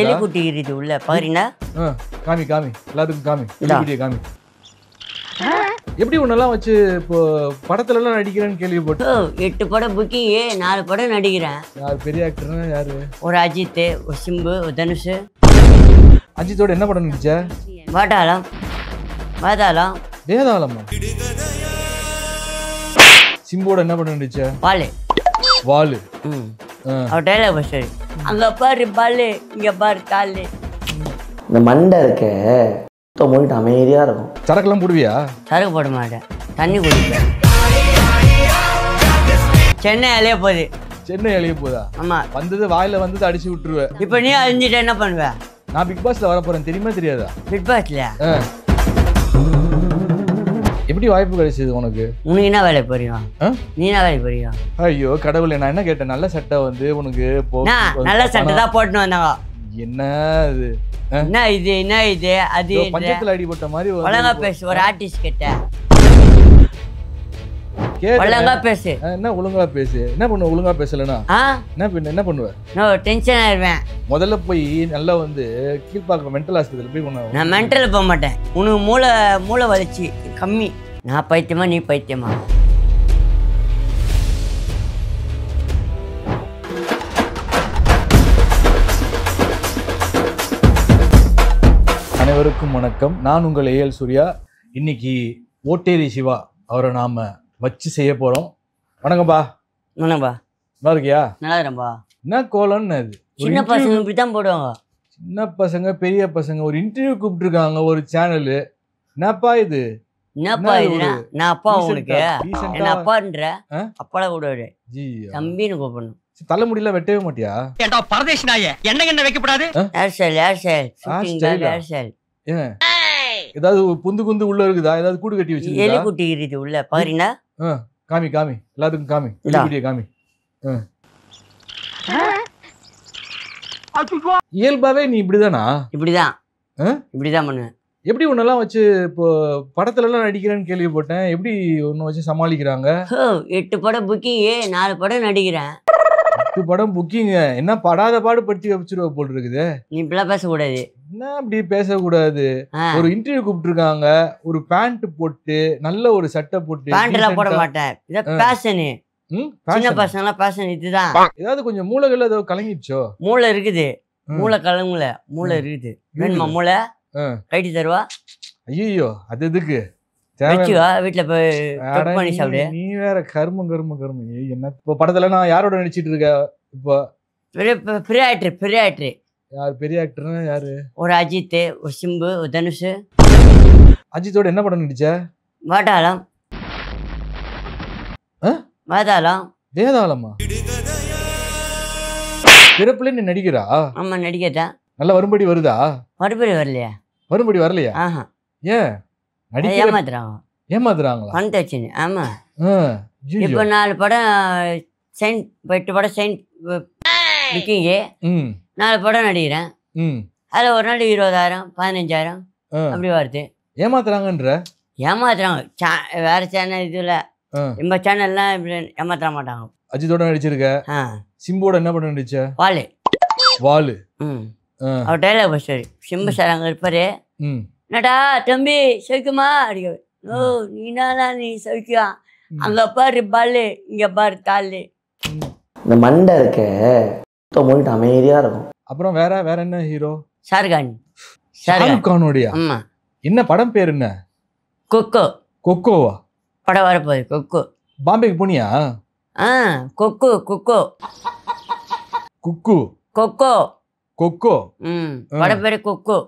எலிக்குட்டி இருக்குது உள்ள பாருங்கண்ணா. காமி காமி எல்லாத்துக்கும் காமி எலிக்குட்டியை காமி. எப்படி ஒன்னெல்லாம் வச்சு இப்போ படத்துல எல்லாம் நடிக்கிறேன்னு கேள்விப்பட்டு 8 படம் புக்கிங் 4 படம் நடிக்கிறேன். யார் பெரிய ஆக்டர்னா யாரு? ஒரு அஜித், ஒரு சிம்பு, ஒரு தனுஷ். அஜித்தோட என்ன படம் நடிச்ச? பாட்டாளம். பாதாளம். வேதாளமா? சிம்போட என்ன படம் நடிச்ச? பாலு. வாலு. அவர் டைலாக் பஸ்டர். அங்க பாரு பாலு, இங்க பாரு காலு. இந்த மண்டை இருக்க மூடிட்டு அமைதியா இருக்கும். சரக்குலாம் போடுவியா? சரக்கு போட மாட்டேன், தண்ணி குடிப்பேன். சென்னை அலைய போகுது. சென்னை அழிய போதா? ஆமா. வந்தது வாயில வந்தது அடிச்சு விட்டுருவேன். இப்ப நீ அழிஞ்சிட்ட என்ன பண்ணுவ? நான் பிக் பாஸ்ல வர போறேன், தெரியுமா தெரியாதா? பிக் பாஸ்ல எப்படி வாய்ப்பு கிடைச்சது உனக்கு? உனக்கு என்ன வேலை புரியும்? நீ என்ன வேலை புரியும்? ஐயோ கடவுளே, நான் என்ன கேட்டேன்? நல்ல சட்டை வந்து உனக்கு நல்ல சட்டை தான் போட்டுன்னு வந்தாங்க. என்ன இது? என்ன இது என்ன இது? அது பஞ்சத்துல அடிபட்ட மாதிரி ஒழுங்கா பேசு. ஒரு ஆர்டிஸ்ட் கிட்ட ஒழுங்கா பேசு. என்ன ஒழுங்கா பேசு? என்ன பண்ணுவ ஒழுங்கா பேசலனா? என்ன பண்ணுவ? நான் டென்ஷன் ஆயிடுவேன். முதல்ல போய் நல்லா வந்து கீழ்பாக்க மென்டல் ஹாஸ்பிட்டல் போய் பண்ணுவேன். நான் மென்டல் போக மாட்டேன். உனக்கு மூளை வலிச்சு கம்மி. நான் பைத்தியமா நீ பைத்தியமா? அனைவருக்கும் வணக்கம். நான் உங்கள் ஏஎல் சூர்யா. இன்னைக்கு ஓட்டேரி சிவா அவரை நாம வச்சு செய்ய போறோம். வணக்கம்பா. வணக்கம்பா. நல்லா இருக்கியா? நல்லா இருக்கேன்பா. என்ன கோலம்னு அது? சின்ன பசங்க இப்படித்தான் போடுவாங்க. சின்ன பசங்க பெரிய பசங்க ஒரு இன்டர்வியூ கூப்பிட்டுருக்காங்க ஒரு சேனலு. என்னப்பா இது? என்னப்பா இது? நான் அப்பா உங்களுக்கு என்ன அப்பான்ற அப்பால கூடாது, தம்பின்னு கூப்பிடணும். தலைமுடியில வெட்டவே மாட்டியா? பரதேசி நாயே, என்ன வைக்கப்படாது. ஏதாவது குந்து உள்ள இருக்குதா? ஏதாவது கூடு கட்டி வச்சிருக்கீங்களா? எலிக்குட்டி இருக்குது உள்ள பாருங்கண்ணா. காமி காமி எல்லாத்துக்கும் காமி எலிக்குட்டியை காமி. இயல்பாவே நீ இப்படிதானா? இப்படிதான் பண்ணுவேன். எப்படி ஒன்னெல்லாம் வச்சு இப்போ படத்துல எல்லாம் நடிக்கிறேன்னு கேள்விப்பட்டேன். எப்படி ஒன்னு வச்சு சமாளிக்கிறாங்க? 8 படம் புக்கிங் 4 படம் நடிக்கிறேன். 8 படம் புக்கிங் என்ன படாத பாடு படுத்தி வச்சிருவ போல் இருக்குது. நீ இப்பெல்லாம் பேசக்கூடாது. என்ன அப்படி பேசக்கூடாது? ஒரு இன்டர்வியூ கூப்பிட்டுருக்காங்க, ஒரு பேண்ட் போட்டு நல்ல ஒரு சட்டை போட்டு. பேண்ட் எல்லாம் போட மாட்டேன், இதான் பேஷனு. சின்ன பசங்க எல்லாம் பேஷன் இதுதான். ஏதாவது கொஞ்சம் மூளைகள் ஏதோ கலங்கிடுச்சோ? மூளை இருக்குது, மூளை கலங்குல. மூளை இருக்குது, வேணுமா மூளை? கைட்டி தருவா? ஐயோ அது எதுக்கு? வீட்டுல போய் பண்ணி சாப்பிடு. நீ வேற கர்மம். என்ன இப்போ படத்துல நான் யாரோட நடிச்சிட்டு இருக்க? இப்போ பெரிய ஆக்டர். யார் பெரிய ஆக்டர்னா யாரு? ஒரு அஜித், ஒரு சிம்பு, ஒரு தனுஷ். அஜித்தோட என்ன படம் நடிச்ச? பாட்டாளம். பாதாளம். வேதாளமா? பிறப்புல நீ நடிக்கிறா? ஆமா நடிக்கதான். நல்லா வரும்படி வருதா? மறுபடி வரலையா? வரும்படி வரலையா? ஏன் ஏமாத்துறாங்களா? பணத்தை வச்சுன்னு. ஆமா. இப்போ 4 படம் செயின்ட், 8 படம் செயின்ட் புக்கிங்கு, 4 படம் நடிக்கிறேன். அதில் ஒரு நாள் 20,000 15,000 அப்படி வருது. ஏமாத்துறாங்கன்ற? ஏமாத்துறாங்க. வேற சேனல் இதுல நம்ம சேனல்லாம் இப்படி ஏமாத்த மாட்டாங்க. அஜித்தோட நடிச்சிருக்க. சிம்போட என்ன படம் நடிச்ச? வாலு. அவர் டைலாக் பஸ்டர். சிம்பு சார் அங்கே இருப்பாரு. என்னடா தம்பி சௌக்கியமா அடிக்க. ஓ நீ சௌக்கியா? அங்க பாரு பாலு, இங்க பாரு காலு. இந்த மண்டை இருக்க மூடிட்டு அமைதியா இருக்கும். அப்புறம் வேற என்ன ஹீரோ? ஷாருக் கானோடியா? ஆமா. என்ன படம் பேர் என்ன? கொக்கோவா? படம் வரப்போகுது கொக்கோ. பாம்பேக்கு போனியா? கொக்கோ. படம் பேரு கொக்கோ.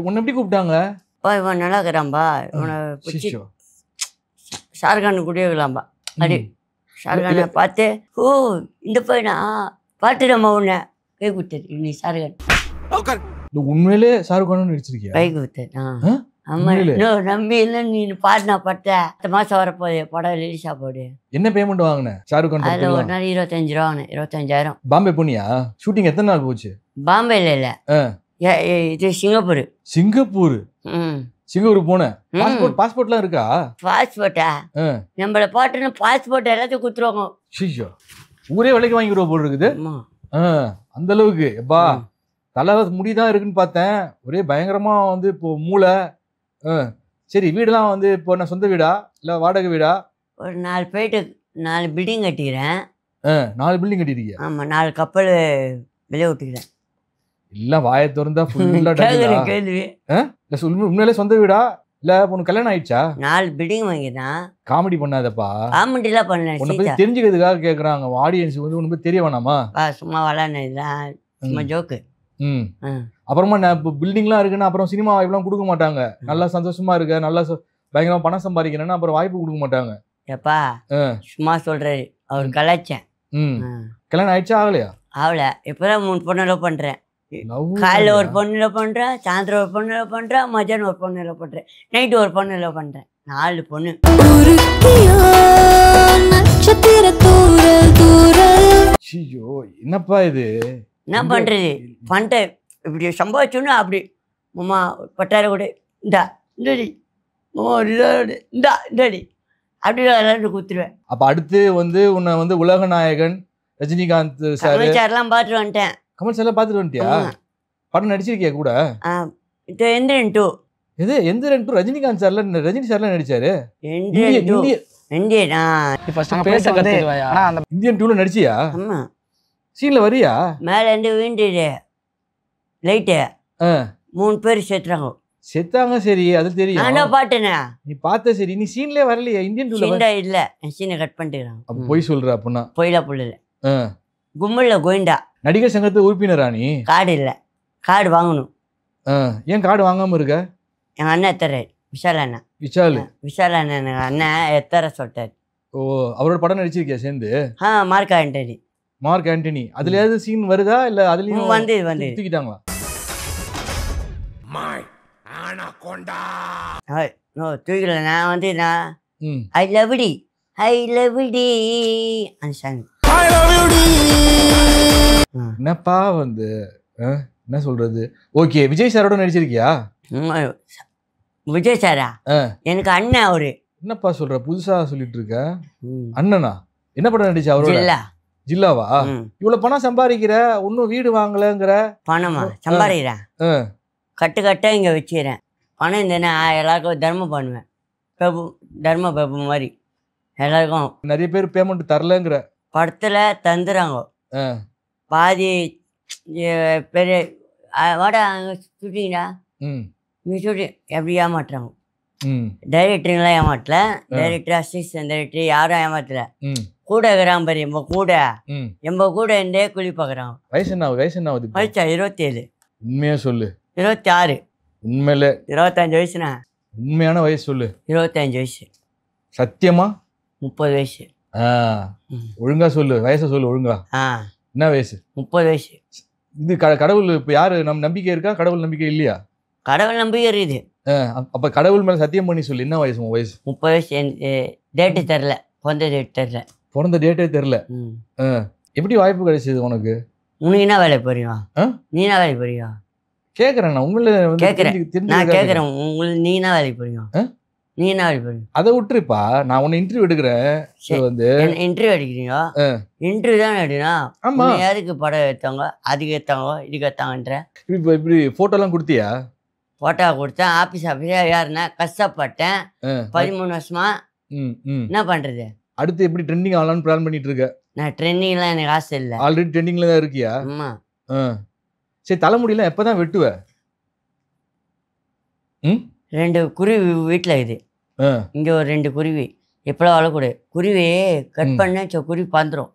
உன்னை எப்படி கூப்பிட்டாங்க? இவன் நல்லா இருக்கிறான்பா, இவனை ஷாருக்கான் கூடியலாம்பா. அப்படி ஷாருக்கானை பார்த்து, ஓ இந்த பையனா பார்த்துடாமா உன்னை கை கொடுத்தாரு. நீ ஷாருக்கான் உண்மையிலே ஷாருக்கான் நடிச்சிருக்கியா? கை கொடுத்தாரு. ஆமா. நம்பி இல்லை நீ பாடினா பட்ட. அடுத்த மாசம் வரப்போகுது படம் ரிலீஸா போடு. என்ன பேமெண்ட் வாங்கின ஷாருக்கான்? அதுல ஒரு நாள் 25 ரூபா வாங்கினேன். 25,000. பாம்பே போனியா? ஷூட்டிங் எத்தனை நாள் போச்சு? பாம்பேல இல்ல, இது சிங்கப்பூர். சிங்கப்பூர் போனேன். பாஸ்போர்ட்லாம் இருக்கா? பாஸ்போர்ட்டா? நம்மள பாட்டுன்னு பாஸ்போர்ட் எல்லாத்தையும் குடுத்துருவாங்க. ஊரே விலைக்கு வாங்கிடுவோம் போல் இருக்குது. அந்த அளவுக்கு எப்பா தலை முடிதான் இருக்குன்னு பார்த்தேன். ஒரே பயங்கரமா வந்து இப்போ மூளை. சரி, வீடெல்லாம் வந்து இப்போ நான் சொந்த வீடா இல்லை வாடகை வீடா? ஒரு 4 போயிட்டு 4 பில்டிங் கட்டிக்கிறேன். 4 பில்டிங் கட்டிருக்கீங்க? ஆமாம், 4 கப்பல் வெளியே விட்டுக்கிறேன். எல்லாம் வாயை திறந்தா ஃபுல்லா கேள்வி. உண்மையிலே சொந்த வீடா இல்லை உனக்கு கல்யாணம் ஆயிடுச்சா? 4 பில்டிங் வாங்கிதான். காமெடி பண்ணாதப்பா. காமெடிலாம் பண்ணேன். உன்னை பத்தி தெரிஞ்சுக்கிறதுக்காக கேட்குறாங்க ஆடியன்ஸ் வந்து உனக்கு தெரிய வேணாமா? சும்மா விளாட்னதுதான், சும்மா ஜோக்கு. அப்புறமா நான் இப்போ பில்டிங்லாம் இருக்குன்னா அப்புறம் சினிமா வாய்ப்புலாம் கொடுக்க மாட்டாங்க. நல்லா சந்தோஷமா இருக்க, நல்லா பயங்கரமா பணம் சம்பாதிக்கிறேன்னா அப்புறம் வாய்ப்பு கொடுக்க மாட்டாங்க. எப்பா சும்மா சொல்றாரு, அவர் கலாய்ச்சேன். கல்யாணம் ஆயிடுச்சா ஆகலையா? ஆகல. இப்போதான் 3 பொண்ணு லவ் பண்றேன். காலைல ஒரு பொண்ணு லவ் பண்றேன், சாயந்தரம் ஒரு பொண்ணு லவ் பண்றேன், மத்தியானம் ஒரு பொண்ணு லவ் பண்றேன், நைட்டு ஒரு பொண்ணு லவ் பண்றேன். 4 பொண்ணு. ஐயோ, என்னப்பா இது? என்ன பண்றது? பண்ணிட்டு இப்படி சம்பாதிச்சோன்னா அப்படி மாமா பட்டார கூட இந்தா இந்தடி மாமா இந்தா இந்தடி அப்படி விளையாண்டு கொடுத்துருவேன். அப்ப அடுத்து வந்து உன்னை வந்து உலக நாயகன் ரஜினிகாந்த் சார்லாம் பார்த்துட்டு வந்துட்டேன். கமல் சார்லாம் பார்த்துட்டு வந்துட்டியா? படம் நடிச்சிருக்கியா கூட? எந்திரன் 2. எது எந்திரன் 2? ரஜினிகாந்த் சார்ல, ரஜினி சார்லாம் நடிச்சாரு. இந்தியன் 2ல நடிச்சியா? ஆமா. சீன்ல வரியா? மேல இருந்து வீண்டுது லைட்டு 3 பேர் செத்துறாங்க. செத்தாங்க, சரி அது தெரியும். நான் பாட்டேனே, நீ பார்த்த. சரி, நீ சீன்லயே வரலையா? இந்தியன் 2ல இல்ல, சீனை கட் பண்ணிட்டுறாங்க. அப்ப போய் சொல்ற அப்படின்னா? போயில புள்ள கும்பல்ல கோயிண்டா. நடிகர் சங்கத்து உறுப்பினரா நீ? கார்டு இல்ல, கார்டு வாங்கணும். ஏன் கார்டு வாங்காம இருக்க? எங்க அண்ணன் எத்தரை விஷால் அண்ணன். விஷால் அண்ணன் எங்க அண்ணன் எத்தரை சொல்லிட்டாரு. ஓ, அவரோட படம் நடிச்சிருக்கியா சேர்ந்து? Mark Antony. Mark Antony. அதுலயாவது சீன் வருதா இல்ல அதுலயும் வந்து தூக்கிட்டாங்களா? தூக்கல. நான் வந்து ஐ லவ் டி அந்த சாங். என்னப்பா வந்து என்ன சொல்றது? ஓகே, விஜய் சாரோட நடிச்சிருக்கியா? விஜய் சாரா? எனக்கு அண்ணன் அவரு. என்னப்பா சொல்ற, புதுசா சொல்லிட்டு இருக்க? அண்ணனா? என்ன படம் நடிச்சா அவரோட? ஜில்லாவா? இவ்வளவு பணம் சம்பாதிக்கிற, ஒன்னும் வீடு வாங்கலங்கிற. பணமா சம்பாதிக்கிறேன், கட்டு கட்ட இங்க வச்சுக்கிறேன். பணம் இருந்தேன்னா எல்லாருக்கும் தர்மம் பண்ணுவேன். தர்ம பிரபு மாதிரி எல்லாருக்கும். நிறைய பேர் பேமெண்ட் தரலங்கிற. படத்துல தந்துறாங்க பாதி பெரிய. வாடா அங்கே ஷூட்டிங்கடா, நீ ஷூட்டிங் எப்படி ஏமாட்டுறாங்க. டைரக்டருங்களாம் ஏமாட்டல, டைரக்டர் அசிஸ்டன்ட் டைரக்டர் யாரும் ஏமாத்தல. கூட இருக்கிறான் பாரு, எம்ப கூட இருந்தே குழி பார்க்குறான். வயசு என்ன? வயசு 27. உண்மையா சொல்லு. 26. உண்மையில 25 வயசுண்ணா. உண்மையான வயசு சொல்லு. 25 வயசு. சத்தியமா? 30 வயசு. ஒழுங்கா சொல்லு, வயசை சொல்லு ஒழுங்கா. என்ன வயசு? 30 வயசு. இது கடவுள் இப்ப யாரு? நம்ம நம்பிக்கை இருக்கா? கடவுள் நம்பிக்கை இல்லையா? கடவுள் நம்பிக்கை இருக்குது. அப்ப கடவுள் மேல சத்தியம் பண்ணி சொல்லு, என்ன வயசு உன் வயசு? 30 வயசு. டேட்டு தெரில, பிறந்த டேட் தெரில. பிறந்த டேட்டே தெரில. எப்படி வாய்ப்பு கிடைச்சது உனக்கு? உனக்கு என்ன வேலை புரியும்? நீ என்ன வேலை புரியும் கேக்குறேன். நான் உங்களை கேட்குறேன், நான் கேட்குறேன். உங்களுக்கு நீ என்ன வேலை புரியும்? நீ என்ன வேலை புரியும்? அதை விட்டுருப்பா, நான் உன்னை இன்டர்வியூ எடுக்கிறேன். வந்து இன்டர்வியூ எடுக்கிறீங்க? இன்டர்வியூ தான் எடுனா? ஆமா. யாருக்கு படம் எடுத்தாங்க, அதுக்கு எடுத்தாங்க, இதுக்கு எடுத்தாங்கன்ற. இப்படி போட்டோலாம் கொடுத்தியா? போட்டோ கொடுத்தேன். ஆஃபீஸ் யாருன்னா கஷ்டப்பட்டேன் 13 வருஷமா. என்ன பண்றது? அடுத்து எப்படி ட்ரெண்டிங் ஆகலாம்னு பிளான் பண்ணிட்டு இருக்க? நான் ட்ரெண்டிங்லாம் எனக்கு ஆசை இல்லை. ஆல்ரெடி ட்ரெண்டிங்ல தான் இருக்கியா? ஆமா. சரி, தலைமுடியெல்லாம் எப்பதான் வெட்டுவ? 2 குருவி வீட்டில் இருக்குது. இங்க ஒரு 2 குருவி. எப்பெல்லாம் வளரக்கூடாது. குருவி கட் பண்ண குருவி பந்துரும்.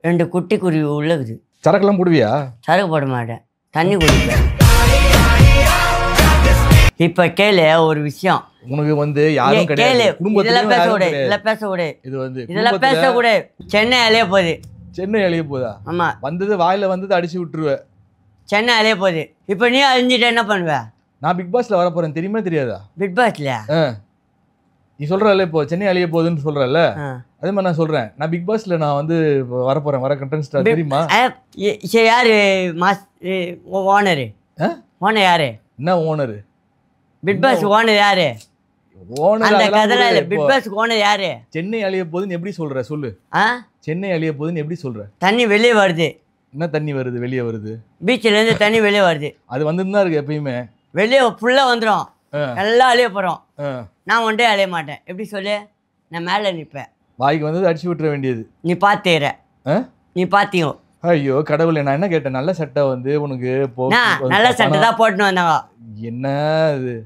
2 குட்டி குருவி உள்ளது. சரக்குலாம் போடுவியா? சரக்கு போட மாட்டேன், தண்ணி குடிப்பேன். இப்ப கேளு ஒரு விஷயம். உனக்கு வந்து யாரும் கிடையாது. இதெல்லாம் பேசக்கூடாது, இதெல்லாம் பேசக்கூடாது. இது வந்து இதெல்லாம் பேசக்கூடாது. சென்னை அலைய போகுது. சென்னை அழிய போதா? ஆமா. வந்தது வாயில வந்தது அடிச்சு விட்டுருவ. சென்னை அலைய போகுது. இப்ப நீ அழிஞ்சிட்ட என்ன பண்ணுவ? நான் பிக் பாஸ்ல வர போறேன், தெரியுமா தெரியாதா? பிக் பாஸ்ல நீ சொல்றல, இப்போ சென்னை அழிய போகுதுன்னு சொல்றல, அதே மாதிரி நான் சொல்றேன். நான் பிக் பாஸ்ல நான் வந்து வர போறேன், வர கண்டென்ஸ்டா, தெரியுமா? யாரு ஓனரு? ஓனர் யாரு? என்ன ஓனர்? பிக் பாஸ் ஓனர் யாரு? ஓனர் அந்த கதல இல்ல. பிக் பாஸ் ஓனர் யாரு? சென்னை அழிய போகுதுன்னு எப்படி சொல்ற? சொல்லு. சென்னை அழிய போகுதுன்னு எப்படி சொல்ற? தண்ணி வெளியே வருது. என்ன தண்ணி வருது வெளியே வருது? பீச்சிலேருந்து தண்ணி வெளியே வருது. அது வந்துட்டு தான் இருக்கு எப்பயுமே. வெளியே ஃபுல்லாக வந்துடும், எல்லாம் அழிய போகிறோம். நான் ஒன்றே அழிய மாட்டேன். எப்படி சொல்லு? நான் மேலே நிற்பேன். வாய்க்கு வந்தது அடிச்சு விட்டுற வேண்டியது. நீ பார்த்துற, நீ பார்த்தியோ. ஐயோ கடவுளே, நான் என்ன கேட்டேன்? நல்ல சட்டை வந்து உனக்கு நல்ல சட்டை தான் போட்டுன்னு வந்தாங்க. என்ன இது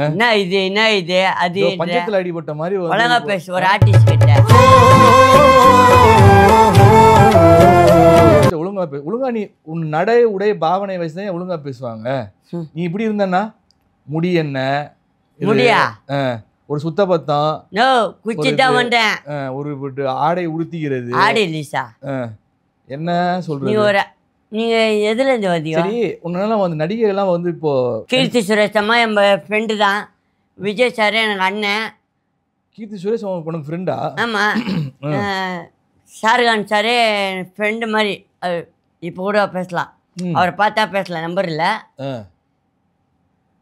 என்ன இது என்ன இது? அது பஞ்சத்துல அடிபட்ட மாதிரி ஒழுங்கா பேசு. ஒரு ஆர்டிஸ்ட் கிட்ட ஒழுங்கா நீ உன் நடை உடை பாவனை வச்சுதான் ஒழுங்கா பேசுவாங்க. நீ இப்படி இருந்தன்னா முடி என்ன முடியா? ஒரு சுத்தபத்தம், குச்சிதான் வந்தேன். ஒரு ஆடை உடுத்திக்கிறது. ஆடை இல்லீசா என்ன சொல்ற? நீங்க எதுல இருந்து வந்தீங்க? சரி, உன்னால வந்து நடிகை எல்லாம் வந்து இப்போ கீர்த்தி சுரேஷ் அம்மா என் ஃப்ரெண்டு தான். விஜய் சார் எனக்கு அண்ணன். கீர்த்தி சுரேஷ் உனக்கு ஃப்ரெண்டா? ஆமா. ஷாருக்கான் சாரே ஃப்ரெண்டு மாதிரி. இப்போ கூட பேசலாம், அவரை பார்த்தா பேசலாம், நம்பர் இல்லை.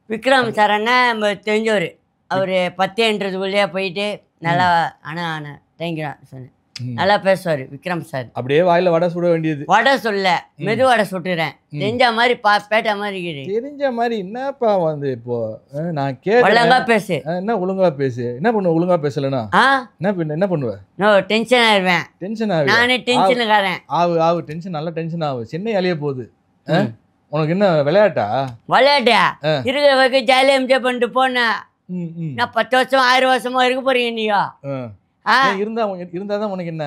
விக்ரம் சார் அண்ணா நம்ம தெரிஞ்சவர். அவர் 10ன்றதுக்குள்ளேயே போயிட்டு நல்லா ஆனால் தேங்க்யூ சொன்னேன். நல்லா பேசுவார் விக்ரம் சார். அப்படியே வாயில வடை சுட வேண்டியது. வடை சொல்ல மெது வடை சுட்டுறேன். தெரிஞ்ச மாதிரி பேட்ட மாதிரி இருக்குது. தெரிஞ்ச மாதிரி என்னப்பா வந்து இப்போ நான் கேட்க ஒழுங்கா பேசு. என்ன ஒழுங்கா பேசு? என்ன பண்ணுவ ஒழுங்கா பேசலனா? என்ன பண்ணுவ? நோ டென்ஷன் ஆயிடுவேன். டென்ஷன் ஆகு. நானே டென்ஷனுக்காரன். ஆவு டென்ஷன், நல்லா டென்ஷன் ஆகு. சென்னை அழிய போகுது. உனக்கு என்ன விளையாட்டா? விளையாட்டா? இருக்கிற வரைக்கும் ஜாலியாக என்ஜாய் பண்ணிட்டு போனேன். நான் 10 வருஷம் 1000 வருஷமா இருக்க போறீங்க நீயா? இருந்தாதான் உனக்கு என்ன?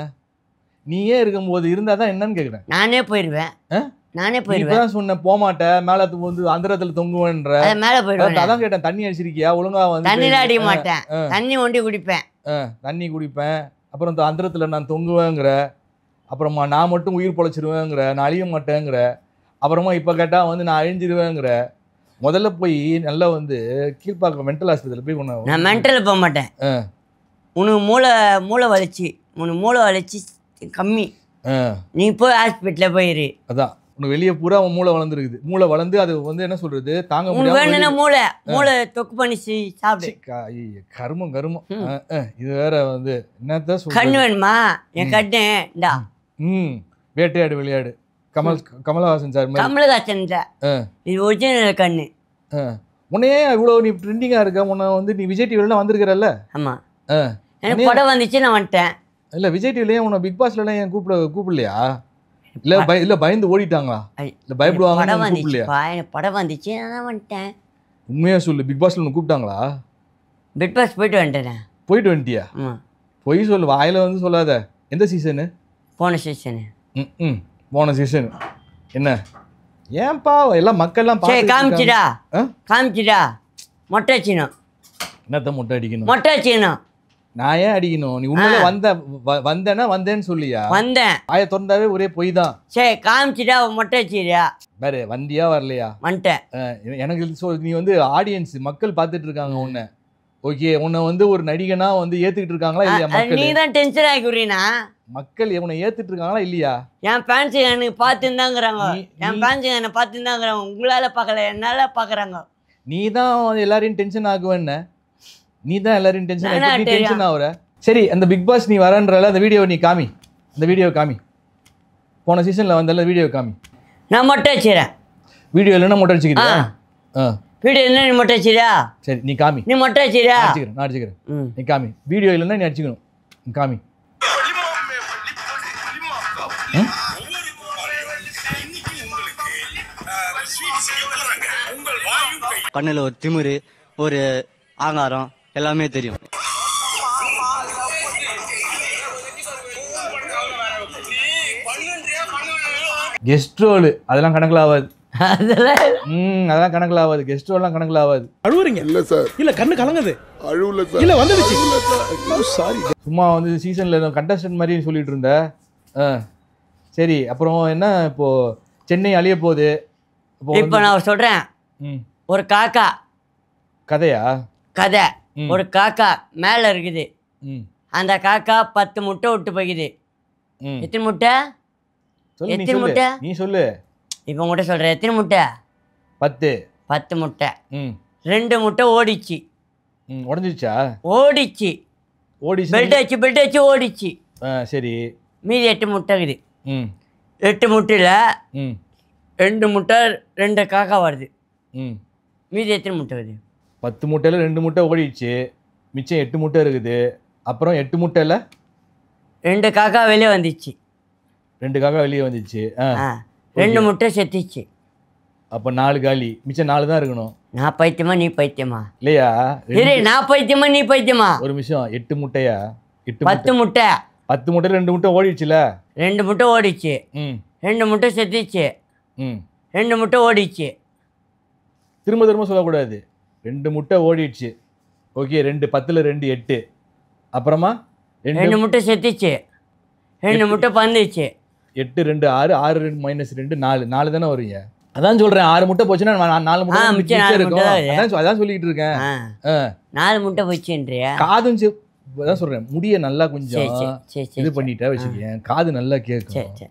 நீயே இருக்கும்போது இருந்தாதான் என்னன்னு கேக்குறேன். நானே போயிருவேன். சொன்ன போமாட்ட, மேல வந்து அந்தரத்துல தொங்குவேன்ற. மேல போயிருவேன். அதான் கேட்டேன், தண்ணி அடிச்சிருக்கியா? ஒழுங்கா வந்து தண்ணில அடிக்க மாட்டேன், தண்ணி ஒண்டி குடிப்பேன். தண்ணி குடிப்பேன். அப்புறம் அந்தரத்துல நான் தொங்குவேங்கிற. அப்புறமா நான் மட்டும் உயிர் பொழைச்சிருவேங்கிற, நான் அழிய மாட்டேங்கிற. அப்புறமா இப்ப கேட்டா வந்து நான் அழிஞ்சிருவேங்கிற. முதல்ல போய் நல்லா வந்து கீழ்பாக்க மென்டல் ஹாஸ்பிட்டல் போய் நான் மென்டல் போக மாட்டேன். உனக்கு மூளை வலிச்சு கம்மி, நீ போய் ஹாஸ்பிட்டலில் போயிரு. அதான் உனக்கு வெளியே பூரா அவன் மூளை வளர்ந்துருக்குது. மூளை வளர்ந்து அது வந்து என்ன சொல்றது, தாங்க முடியாது. வேணும்னா மூளை தொக்கு பண்ணி சாப்பிடு. கருமம் இது வேற வந்து என்னத்த சொல்ற? கண்ணு வேணுமா? என் கண்ணு இந்தா. வேட்டையாடு விளையாடு. கமலஹாசன் சார். கமலஹாசன் சார், இது ஒரிஜினல் கண்ணு. உன்னையே இவ்வளவு நீ ட்ரெண்டிங்கா இருக்க. உன்னை வந்து நீ விஜய் டிவிலாம் வந்திருக்கிறல்ல? ஆமா, எனக்கு படம் வந்துச்சு, நான் வந்துட்டேன். இல்ல விஜய் டிவிலயே உன்னை பிக் பாஸ்ல ஏன் கூப்பிடலையா? இல்ல பயந்து ஓடிட்டாங்களா? இல்ல பயப்படுவாங்க கூப்பிடலையா? படம் வந்துச்சு, நான் வந்துட்டேன். உண்மையா சொல்லு, பிக் பாஸ்ல உன்னை கூப்பிட்டாங்களா? பிக் பாஸ் போயிட்டு வந்துட்டேன். போயிட்டு வந்துட்டியா? பொய் சொல்லு, வாயில வந்து சொல்லாத. எந்த சீசனு? போன சீசனு. போன சீசன். என்ன ஏன்பா எல்லாம் மக்கள்லாம் காமிச்சிடா மொட்டை அடிக்கணும். என்னத்த மொட்டை அடிக்கணும்? மொட்டை அடிக்கணும். நான் ஏன் அடிக்கணும்? நீ உண்மையில வந்தேன்னு சொல்லியா? வந்தேன். ஆய திறந்தாவே ஒரே பொய் தான். சரி காமிச்சிடா, மொட்டை அடிச்சியா? வேற வந்தியா வரலையா? வந்துட்டேன். எனக்கு நீ வந்து ஆடியன்ஸ் மக்கள் பார்த்துட்டு இருக்காங்க உன்னை. ஓகே, உன்னை வந்து ஒரு நடிகனா வந்து ஏத்துக்கிட்டு இருக்காங்களா இல்லையா மக்கள்? நீ தான் டென்ஷன் ஆகிக்கிறீனா? மக்கள் உன்னை ஏத்துட்டு இருக்காங்களா இல்லையா? என் ஃபேன்ஸ் எனக்கு பார்த்துருந்தாங்கிறாங்க. என் ஃபேன்ஸ் என்னை பார்த்துருந்தாங்கிறாங்க. உங்களால பார்க்கல, என்னால பார்க்குறாங்க. நீ தான் எல்லாரையும் டென்ஷன் ஆகுவேன்னு. நீ தான் எல்லாரையும் டென்ஷன் ஆகுற. சரி, அந்த பிக் பாஸ் நீ வரன்றல அந்த வீடியோவை நீ காமி. அந்த வீடியோவை காமி. போன சீசன்ல வந்தல வீடியோ காமி. நான் மொட்டை அடிச்சிடறேன். வீடியோ இல்லைன்னா மொட்டை அடிச்சுக்கிறியா? வீடியோ இல்லைன்னா நீ மொட்டை அடிச்சிடா? சரி நீ காமி. நீ மொட்டை அடிச்சிடா? நான் அடிச்சுக்கிறேன். நீ காமி. வீடியோ இல்லைன்னா நீ அடிச்சுக்கணும். நீ காமி. கண்ணுல ஒரு திமிரு, ஒரு ஆங்காரம் எல்லாமே தெரியும். கெஸ்ட் ரோல் அதெல்லாம் கணக்குல ஆகாது. அதெல்லாம் கணக்குல ஆகாது. கெஸ்ட் ரோல்லாம் கணக்குல ஆகாது. அழுவுறீங்க? இல்ல சார். இல்ல கண்ணு கலங்குது. அழுவல சார். இல்ல வந்துடுச்சு. சாரி. சும்மா வந்து சீசன்ல கண்டஸ்டன்ட் மாதிரி சொல்லிட்டு இருந்த. சரி, அப்புறம் என்ன இப்போ சென்னை அழிய போகுது. இப்போ நான் சொல்றேன். ஒரு காக்கா கதை. ஒரு காக்கா மேல இருக்குது. அந்த காக்கா 10 முட்டை விட்டு போகுது. எத்தனை முட்டை? நீ சொல்லு. இப்போ முட்டை சொல்ற. எத்தனை முட்டை? 10 முட்டை. 2 முட்டை ஓடிச்சு. உடஞ்சிருச்சா? ஓடிச்சு. பெல்ட் அடிச்சு ஓடிச்சு. சரி, மீதி 8 முட்டை இருக்குது. 8 முட்டையில் ம் 2 முட்டை 2 காக்கா வருது. ம் மீதி எத்தனை முட்டை வருது? 10 முட்டையில் 2 முட்டை ஓடிடுச்சு, மிச்சம் 8 முட்டை இருக்குது. அப்புறம் 8 முட்டையில் 2 காக்கா வெளியே வந்துச்சு. 2 காக்கா வெளியே வந்துச்சு. 2 முட்டை செத்துச்சு. அப்போ 4 காலி, மிச்சம் 4 தான் இருக்கணும். நான் பைத்தியமா நீ பைத்தியமா? இல்லையா? சரி, நான் பைத்தியமா நீ பைத்தியமா? ஒரு நிமிஷம். 8 முட்டையா? 10 முட்டை. 10 முட்டையில் 2 முட்டை ஓடிடுச்சுல. 2 முட்டை ஓடிச்சு. ம் 2 முட்டை செத்துச்சு. ம் 2 முட்டை ஓடிச்சு. திரும்ப திரும்ப சொல்லக்கூடாது. 2 முட்டை ஓடிடுச்சு. ஓகே, 2 10ல் 2 8. அப்புறமா 2 முட்டை செத்துச்சு. 2 முட்டை பந்துச்சு. 8 2 6, 6 2 -2 4 தானே வருவீங்க. அதான் சொல்றேன், 6 முட்டை போச்சுன்னா 4 முட்டை மிச்சம் மிச்சம் 4 இருக்கும். முட்டை தான் அதான் சொல்லிட்டு இருக்கேன். 4 முட்டை போச்சுன்றியா? காதும் அதான் சொல்றேன், முடிய நல்லா கொஞ்சம் சரி இது பண்ணிட்டா வச்சுக்கேன், காது நல்லா கேட்கும். சரி.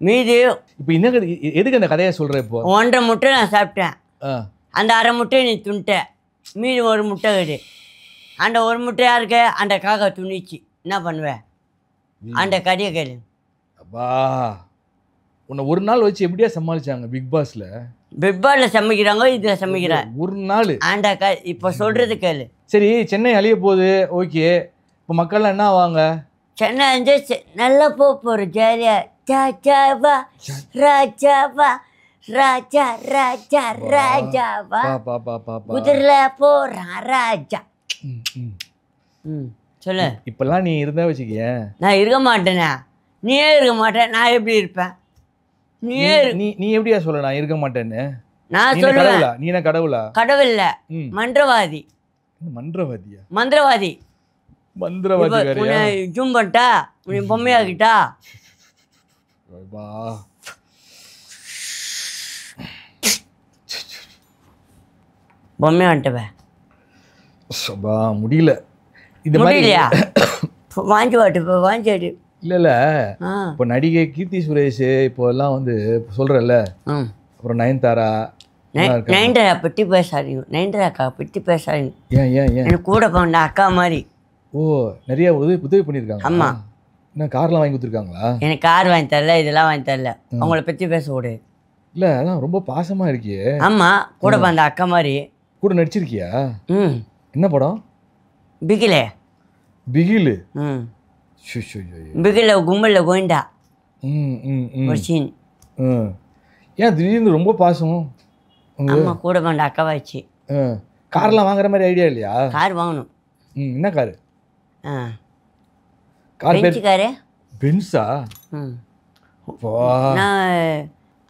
மீதி இப்போ என்ன எதுக்கு அந்த கதையை சொல்ற? இப்போ 1.5 முட்டை நான் சாப்பிட்டேன். அந்த 1/2 முட்டையை நீ துண்ட. மீதி 1 முட்டை இருக்குது. அந்த 1 முட்டை யாருக்கு? அந்த காக்கா துணிச்சு. என்ன பண்ணுவேன்? அந்த கதையை கேளு. அப்பா, உன்னை ஒரு நாள் வச்சு எப்படியா சமாளிச்சாங்க பிக் பாஸ்ல? பிக் பாஸ்ல சமைக்கிறாங்க, இதில் சமைக்கிறாங்க ஒரு நாள். அந்த இப்போ சொல்றது கேளு. சரி, சென்னை அழிய போகுது, ஓகே. இப்போ மக்கள்லாம் என்ன ஆவாங்க? சென்னை வந்து நல்லா போகிற ஜாலியா. ராஜாவா ராஜாவா ராஜா ராஜா ராஜாவா குதிரைல போறான் ராஜா. சொல்லு. இப்பெல்லாம் நீ இருந்தா வச்சுக்க. நான் இருக்க மாட்டேனே. நீயே இருக்க மாட்டேன், நான் எப்படி இருப்பேன்? நீ எப்படியா சொல்ல நான் இருக்க மாட்டேன்னு? நான் சொல்லுவேன். நீ என்ன கடவுளா? கடவுள் இல்ல, மந்திரவாதி. மந்திரவாதியா? மந்திரவாதி. மந்திரவாதி வேறயா? ஜூம் பண்ணிட்டா உன்னை பொம்மையாக்கிட்டா. பொம்மையா வந்துட்டவ. முடியல இந்த மாதிரி. முடியலையா? வாங்கி வாட்டு, இப்போ வாங்கி வாட்டு. இல்ல இப்போ நடிகை கீர்த்தி சுரேஷ் இப்போ எல்லாம் வந்து சொல்றல, அப்புறம் நயன்தாரா. நயன்தாரா பற்றி பேசாதீங்க, நயன்தாராக்கா பற்றி பேசாதீங்க. ஏன் ஏன் ஏன்? எனக்கு கூட போன அக்கா மாதிரி. ஓ, நிறைய உதவி பண்ணியிருக்காங்க. ஆமா. என்ன கார்லாம் வாங்கி கொடுத்துருக்காங்களா? எனக்கு கார் வாங்கி தரல, இதெல்லாம் வாங்கி தரல. அவங்கள பற்றி பேசக்கூடாது. இல்லை, அதான் ரொம்ப பாசமாக இருக்கியே. ஆமாம், கூட போன அக்கா மாதிரி. கூட நடிச்சிருக்கியா? என்ன படம்? பிகிலே. பிகிலு? பிகில கும்பல்ல கோயிண்டா ஒரு சீன். ஏன் திடீர்னு ரொம்ப பாசம்? ஆமாம், கூட போன அக்கா வாய்ச்சி. கார்லாம் வாங்குற மாதிரி ஐடியா இல்லையா? கார் வாங்கணும். என்ன காரு? Car car பென்ஸா? நான்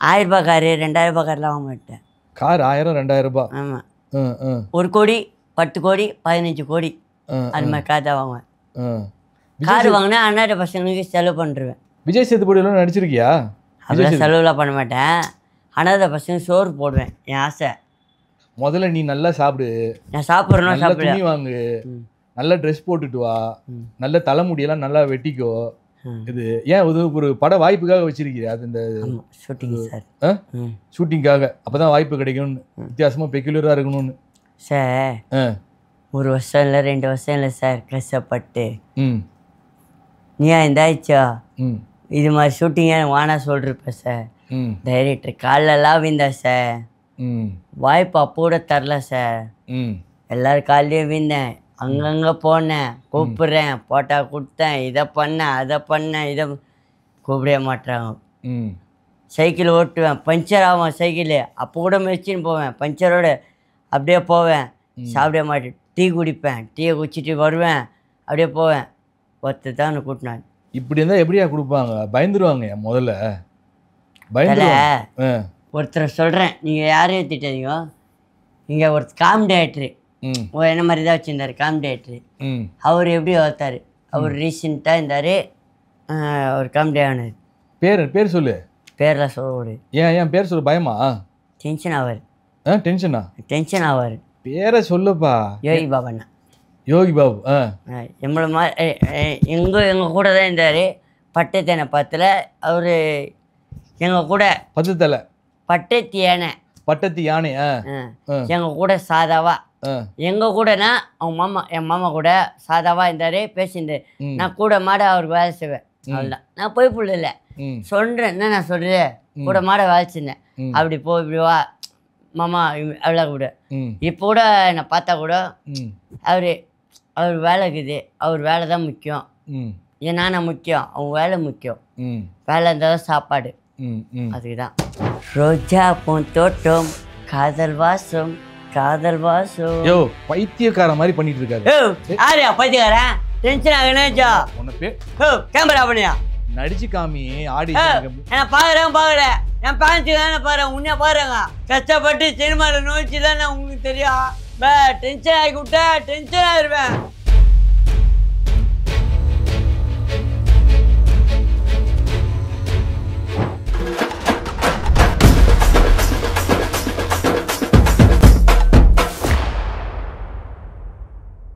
1000 ரூபாய் காரு 2000 ரூபாய் கார்லாம் வாங்க மாட்டேன். கார் 1000 2000 ரூபாய்? ஆமாம். 1 கோடி 10 கோடி 15 கோடி அது மாதிரி கார் தான் வாங்குவேன். கார் வாங்கினா அண்ணாட்ட பசங்களுக்கு செலவு பண்ணுறேன். விஜய் சேதுபதியெல்லாம் நடிச்சிருக்கியா? அப்படிலாம் செலவுலாம் பண்ண மாட்டேன். அனாதை பசங்க சோறு போடுவேன், என் ஆசை. முதல்ல நீ நல்லா சாப்பிடு. நான் சாப்பிட்றேன். துணி வாங்கு, நல்ல ட்ரெஸ் போட்டுட்டு வா, நல்ல தலைமுடியெல்லாம் நல்லா வெட்டிக்கோ. இது ஏன் ஒரு பட வாய்ப்புக்காக வச்சிருக்கியா? அது இந்த ஷூட்டிங் சார், ஷூட்டிங்காக. அப்போதான் வாய்ப்பு கிடைக்கும்னு, வித்தியாசமாக பெக்குலராக இருக்கணும்னு. சார் 1 வருஷம் இல்லை 2 வருஷம் இல்லை சார் கஷ்டப்பட்டு. நீ இருந்தாச்சா இது மாதிரி ஷூட்டிங்க வானா சொல்லிருப்ப சார். டைரக்டர் காலெல்லாம் வீந்தா சார். வாய்ப்பு அப்போ கூட தரல சார். எல்லாரும் காலையும் வீந்தேன், அங்கங்கே போனேன், கூப்பிட்றேன், போட்டா கொடுத்தேன், இதை பண்ணேன் அதை பண்ணேன், இதை கூப்பிடவே மாட்டுறாங்க. சைக்கிள் ஓட்டுவேன், பஞ்சர் ஆகும் சைக்கிள். அப்போ கூட மெச்சின்னு போவேன், பஞ்சரோடு அப்படியே போவேன். சாப்பிட மாட்டேன், டீ குடிப்பேன், டீயை குடிச்சிட்டு வருவேன், அப்படியே போவேன். ஒருத்தர் தான் கூட்டினான். இப்படி இருந்தால் எப்படியா கொடுப்பாங்க? பயந்துருவாங்க முதல்ல. ஒருத்தரை சொல்கிறேன், நீங்கள் யாரையும் திட்டாதீங்க. இங்கே ஒரு காமெடியேட்ரு என்ன மாதிரி தான் வச்சுருந்தார் காமெடியேட்ரு. அவர் எப்படி வளர்த்தார்? அவர் ரீசெண்டாக இருந்தார், ஒரு காமெடி ஆனார். பேர் சொல்லு. பேரெலாம் சொல்ல. ஏன் பேர் சொல்லு? பயமா? டென்ஷன் ஆவார். டென்ஷன் ஆவார். பேரை சொல்லுப்பா. யோகி பாபண்ணா. யோகி பாபு. எங்களை மாதிரி எங்கள் கூட தான் இருந்தார். பட்டத்தேனை பத்தில் அவர் எங்கள் கூட. பத்தலை பட்டத்து யானை. பட்டத்து யானை. எங்கள் கூட சாதாவா. எங்கள் கூடனா அவங்க மாமா, என் மாமா கூட சாதாவாக இருந்தார், பேசியிருந்தார். நான் கூட மாட அவருக்கு வேலை செய்வேன், அவ்வளோதான். நான் போய் புள்ள இல்லை. சொல்கிறேன் என்ன நான் சொல்கிறேன் கூட மாட வேலைச்சிருந்தேன் அப்படி போ இப்படி வா மாமா அவ்வளோ கூட இப்போ கூட என்னை பார்த்தா கூட அவர் வேலை இருக்குது, அவர் வேலை தான் முக்கியம், ஏன்னா நான் முக்கியம், அவங்க வேலை முக்கியம், வேலை இருந்தால் தான் சாப்பாடு, அதுக்கு தான். ரோஜா பூந்தோட்டம் காதல் வாசம் காதல் வாசம். யோ பைத்தியக்கார மாதிரி பண்ணிட்டு இருக்காரு. யாரையா பைத்தியக்காரன்? டென்ஷன் ஆகுனேச்சா உனக்கு கேமரா பண்ணியா நடிச்சு காமி ஆடி. நான் பார்க்குறேன் என் பேரண்ட்ஸு தானே பாருங்க, உன்னையா பாருங்க, கஷ்டப்பட்டு சினிமாவில் நோய்ச்சி தான் உங்களுக்கு தெரியும். டென்ஷன் ஆகி விட்டா டென்ஷன் ஆகிருவேன்.